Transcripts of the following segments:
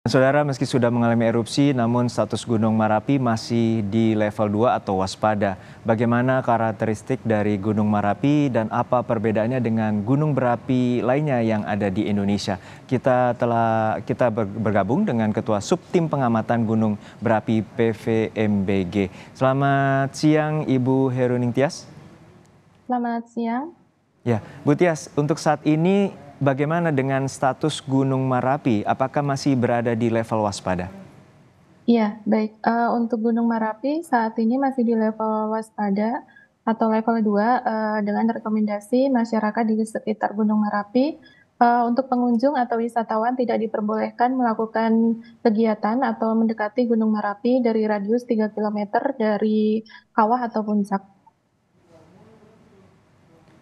Saudara, meski sudah mengalami erupsi, namun status Gunung Merapi masih di level 2 atau waspada. Bagaimana karakteristik dari Gunung Merapi dan apa perbedaannya dengan gunung berapi lainnya yang ada di Indonesia? Kita bergabung dengan Ketua Subtim Pengamatan Gunung Berapi PVMBG. Selamat siang, Ibu Heruning Tias. Selamat siang. Ya, Bu Tias, untuk saat ini bagaimana dengan status Gunung Merapi? Apakah masih berada di level waspada? Iya, baik. Untuk Gunung Merapi saat ini masih di level waspada atau level 2 dengan rekomendasi masyarakat di sekitar Gunung Merapi, untuk pengunjung atau wisatawan tidak diperbolehkan melakukan kegiatan atau mendekati Gunung Merapi dari radius 3 kilometer dari kawah atau puncak.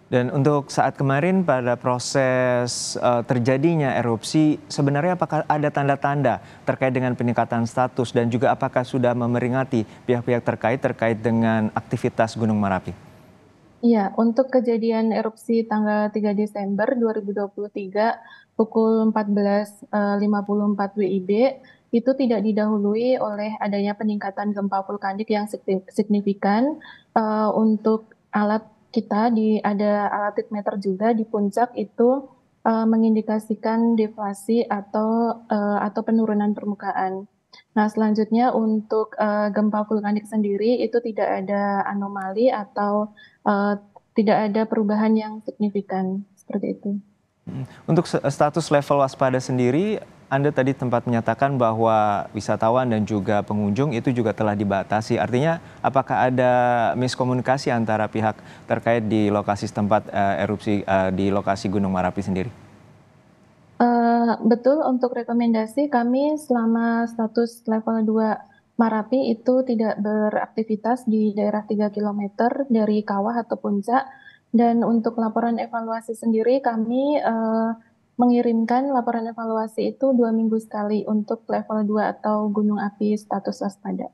Dan untuk saat kemarin pada proses terjadinya erupsi, sebenarnya apakah ada tanda-tanda terkait dengan peningkatan status dan juga apakah sudah memeringati pihak-pihak terkait dengan aktivitas Gunung Merapi? Iya, untuk kejadian erupsi tanggal 3 Desember 2023 pukul 14.54 WIB, itu tidak didahului oleh adanya peningkatan gempa vulkanik yang signifikan. Untuk alat kita ada alat meter juga di puncak itu mengindikasikan deflasi atau penurunan permukaan. Nah, selanjutnya untuk gempa vulkanik sendiri itu tidak ada anomali atau Eee, tidak ada perubahan yang signifikan, seperti itu. Untuk status level waspada sendiri, Anda tadi tempat menyatakan bahwa wisatawan dan juga pengunjung itu juga telah dibatasi. Artinya apakah ada miskomunikasi antara pihak terkait di lokasi setempat erupsi di lokasi Gunung Merapi sendiri? Betul, untuk rekomendasi kami selama status level 2 Marapi itu tidak beraktivitas di daerah 3 kilometer dari kawah atau puncak, dan untuk laporan evaluasi sendiri kami, mengirimkan laporan evaluasi itu 2 minggu sekali untuk level 2 atau gunung api status waspada.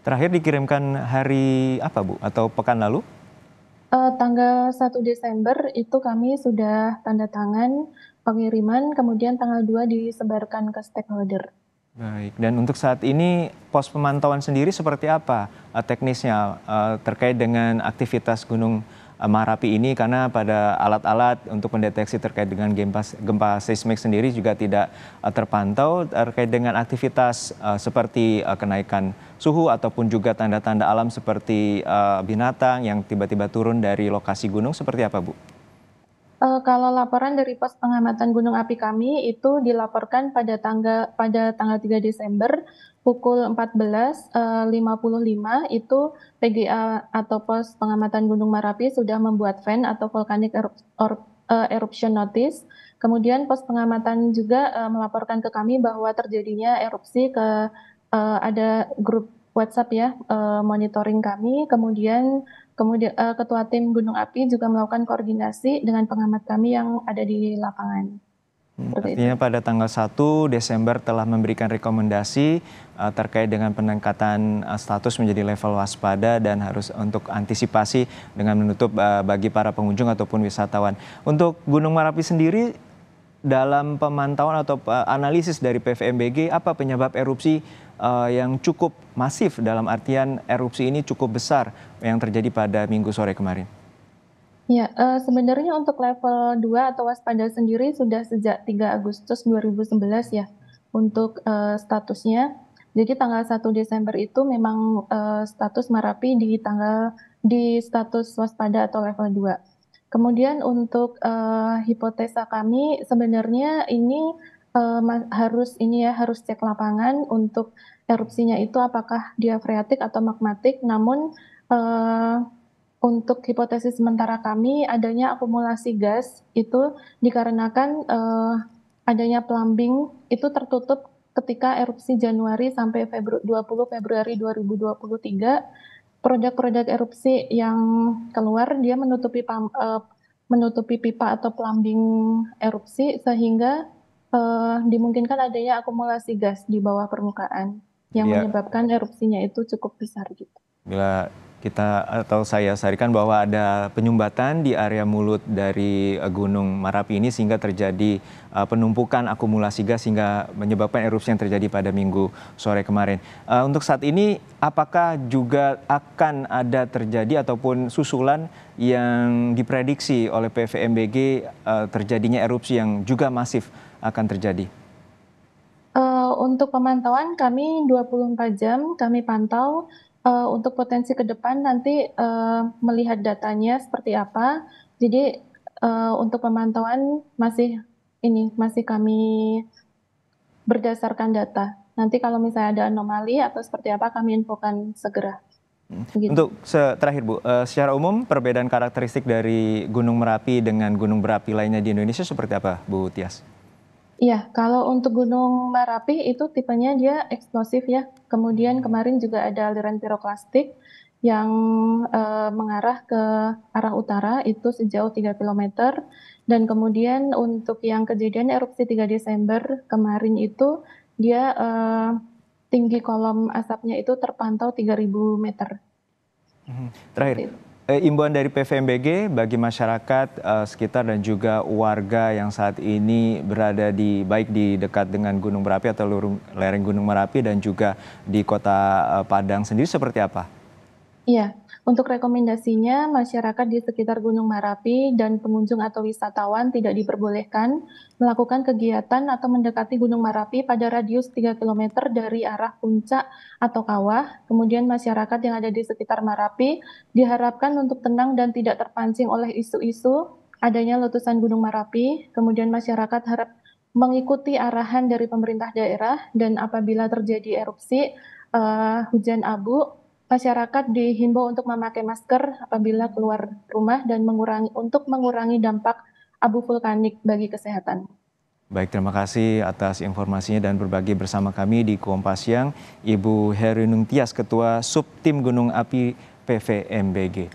Terakhir dikirimkan hari apa, Bu? Atau pekan lalu? Tanggal 1 Desember itu kami sudah tanda tangan pengiriman, kemudian tanggal 2 disebarkan ke stakeholder. Baik, dan untuk saat ini pos pemantauan sendiri seperti apa teknisnya terkait dengan aktivitas Gunung Merapi ini karena pada alat-alat untuk mendeteksi terkait dengan gempa seismik sendiri juga tidak terpantau terkait dengan aktivitas seperti kenaikan suhu ataupun juga tanda-tanda alam seperti binatang yang tiba-tiba turun dari lokasi gunung seperti apa, Bu? Kalau laporan dari pos pengamatan gunung api kami itu dilaporkan pada tanggal 3 Desember pukul 14.55 itu PGA atau pos pengamatan Gunung Merapi sudah membuat VEN atau Volcanic Eruption Notice. Kemudian pos pengamatan juga melaporkan ke kami bahwa terjadinya erupsi ada grup WhatsApp ya, monitoring kami, kemudian Kemudian, ketua tim gunung api juga melakukan koordinasi dengan pengamat kami yang ada di lapangan, seperti itu. Artinya pada tanggal 1 Desember telah memberikan rekomendasi terkait dengan peningkatan status menjadi level waspada dan harus untuk antisipasi dengan menutup bagi para pengunjung ataupun wisatawan. Untuk Gunung Merapi sendiri dalam pemantauan atau analisis dari PVMBG, apa penyebab erupsi yang cukup masif dalam artian erupsi ini cukup besar yang terjadi pada Minggu sore kemarin? Ya, sebenarnya untuk level 2 atau waspada sendiri sudah sejak 3 Agustus 2011 ya, untuk, statusnya. Jadi tanggal 1 Desember itu memang, status Merapi di status waspada atau level 2. Kemudian untuk, hipotesa kami sebenarnya ini, harus cek lapangan untuk erupsinya itu apakah dia freatik atau magmatik, namun, eee untuk hipotesis sementara kami, adanya akumulasi gas itu dikarenakan, adanya plumbing itu tertutup ketika erupsi Januari sampai 20 Februari 2023, produk-produk erupsi yang keluar dia menutupi pipa atau plumbing erupsi sehingga, dimungkinkan adanya akumulasi gas di bawah permukaan yang Jadi ya, menyebabkan erupsinya itu cukup besar gitu. bila kita atau saya sarankan bahwa ada penyumbatan di area mulut dari Gunung Merapi ini sehingga terjadi penumpukan akumulasi gas sehingga menyebabkan erupsi yang terjadi pada Minggu sore kemarin. Untuk saat ini apakah juga akan ada terjadi ataupun susulan yang diprediksi oleh PVMBG terjadinya erupsi yang juga masif akan terjadi? Untuk pemantauan kami 24 jam kami pantau, untuk potensi ke depan nanti, melihat datanya seperti apa. Jadi, untuk pemantauan masih kami berdasarkan data. Nanti kalau misalnya ada anomali atau seperti apa kami infokan segera, begitu. Untuk terakhir Bu, secara umum perbedaan karakteristik dari Gunung Merapi dengan gunung berapi lainnya di Indonesia seperti apa Bu Tias? Iya, kalau untuk Gunung Merapi itu tipenya dia eksplosif ya. Kemudian kemarin juga ada aliran piroklastik yang, mengarah ke arah utara itu sejauh 3 kilometer. Dan kemudian untuk yang kejadian erupsi 3 Desember kemarin itu dia, tinggi kolom asapnya itu terpantau 3.000 meter, Terakhir, seperti itu. imbauan dari PVMBG bagi masyarakat sekitar dan juga warga yang saat ini berada baik di dekat dengan Gunung Merapi atau lereng Gunung Merapi dan juga di Kota Padang sendiri seperti apa? Iya, untuk rekomendasinya masyarakat di sekitar Gunung Merapi dan pengunjung atau wisatawan tidak diperbolehkan melakukan kegiatan atau mendekati Gunung Merapi pada radius 3 kilometer dari arah puncak atau kawah. Kemudian masyarakat yang ada di sekitar Merapi diharapkan untuk tenang dan tidak terpancing oleh isu-isu adanya letusan Gunung Merapi. Kemudian masyarakat harap mengikuti arahan dari pemerintah daerah dan apabila terjadi erupsi hujan abu, masyarakat dihimbau untuk memakai masker apabila keluar rumah dan mengurangi dampak abu vulkanik bagi kesehatan. Baik, terima kasih atas informasinya dan berbagi bersama kami di Kompas Siang, Ibu Herinung Tias, Ketua Subtim Gunung Api PVMBG.